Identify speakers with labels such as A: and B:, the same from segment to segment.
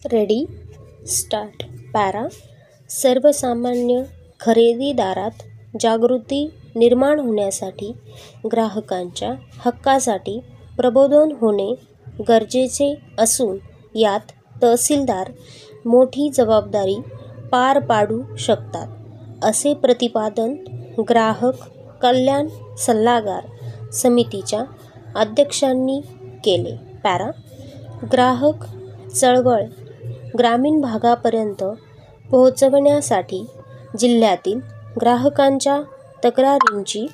A: Ready start. Para. सर्वसामान्य खरेदीदारात जागृती निर्माण होण्यासाठी ग्राहकांच्या हक्कासाठी प्रबोधन होणे गरजेचे असून यात तहसीलदार मोठी जबाबदारी पार पाडू शकतात, असे प्रतिपादन ग्राहक कल्याण सल्लागार समितीच्या अध्यक्षांनी केले. पॅरा. ग्राहक चळवळ ग्रामीण भागापर्यंत पोहोचवण्यासाठी जिल्ह्यातील ग्राहकांच्या तक्रारींची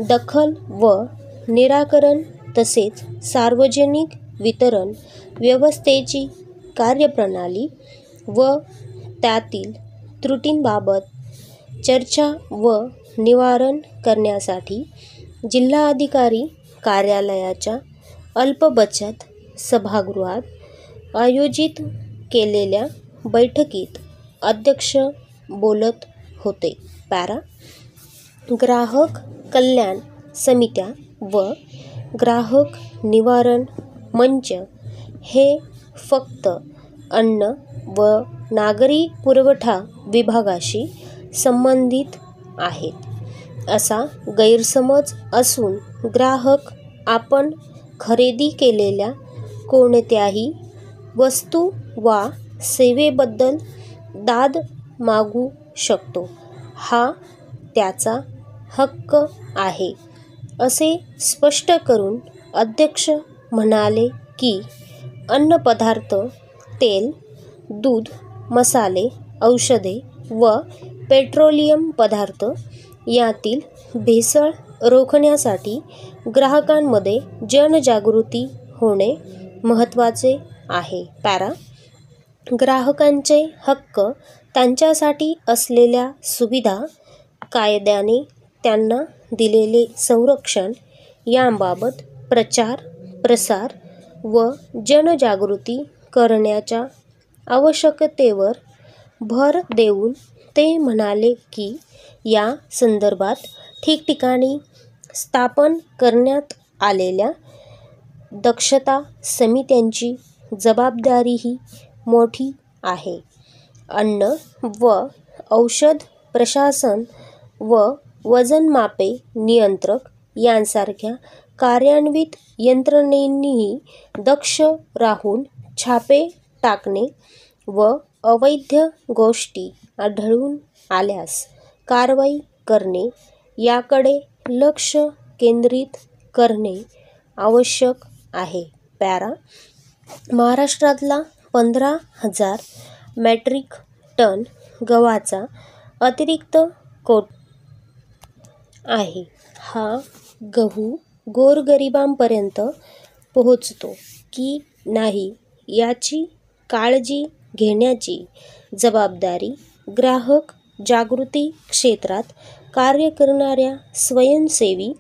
A: दखल व निराकरण तसेच सार्वजनिक वितरण व्यवस्थेची कार्यप्रणाली व त्यातील त्रुटींबाबत चर्चा व निवारण करण्यासाठी जिल्हाधिकारी कार्यालयाच्या अल्पबचत सभागृहात आयोजित केलेल्या बैठकीत अध्यक्ष बोलत होते. पॅरा. ग्राहक कल्याण समित्या व ग्राहक निवारण मंच हे फक्त अन्न व नागरी पुरवठा विभागाशी संबंधित आहेत, असा गैरसमज असून ग्राहक आपण खरेदी केलेल्या कोणत्याही वस्तू वा सेवेबद्दल दाद मागू शकतो, हा त्याचा हक्क आहे, असे स्पष्ट करून अध्यक्ष म्हणाले की अन्नपदार्थ, तेल, दूध, मसाले, औषधे व पेट्रोलियम पदार्थ यातील भेसळ रोखण्यासाठी ग्राहकांमध्ये जनजागृती होणे महत्त्वाचे आहे. पॅरा. ग्राहकांचे हक्क, त्यांच्यासाठी असलेल्या सुविधा, कायद्याने त्यांना दिलेले संरक्षण यांबाबत प्रचार प्रसार व जनजागृती करण्याच्या आवश्यकतेवर भर देऊन ते म्हणाले की या संदर्भात ठिकठिकाणी स्थापन करण्यात आलेल्या दक्षता समित्यांची जबाबदारीही मोठी आहे. अन्न व औषध प्रशासन व वजनमापे नियंत्रक यांसारख्या कार्यान्वित यंत्रणेनीही दक्ष राहून छापे टाकणे व अवैध गोष्टी आढळून आल्यास कारवाई करणे याकडे लक्ष केंद्रित करणे आवश्यक आहे. पॅरा. महाराष्ट्रातला 15,000 मेट्रिक टन गव्हाचा अतिरिक्त कोटा आहे. हा गहू गोरगरिबांपर्यंत पोहोचतो की नाही याची काळजी घेण्याची जबाबदारी ग्राहक जागृती क्षेत्रात कार्य करणाऱ्या स्वयंसेवी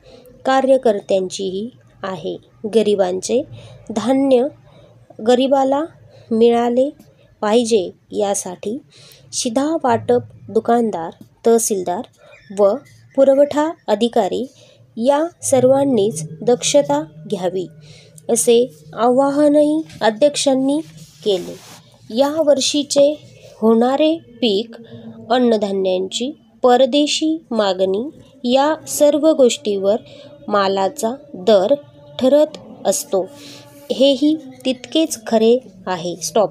A: कार्यकर्त्यांचीही आहे. गरिबांचे धान्य गरिबाला मिळाले पाहिजे यासाठी शिधावाटप दुकानदार, तहसीलदार व पुरवठा अधिकारी या सर्वांनीच दक्षता घ्यावी, असे आवाहनही अध्यक्षांनी केले. या वर्षीचे होणारे पीक, अन्नधान्यांची परदेशी मागणी या सर्व गोष्टींवर मालाचा दर ठरत असतो, हेही तितकेच खरे आहे. स्टॉप.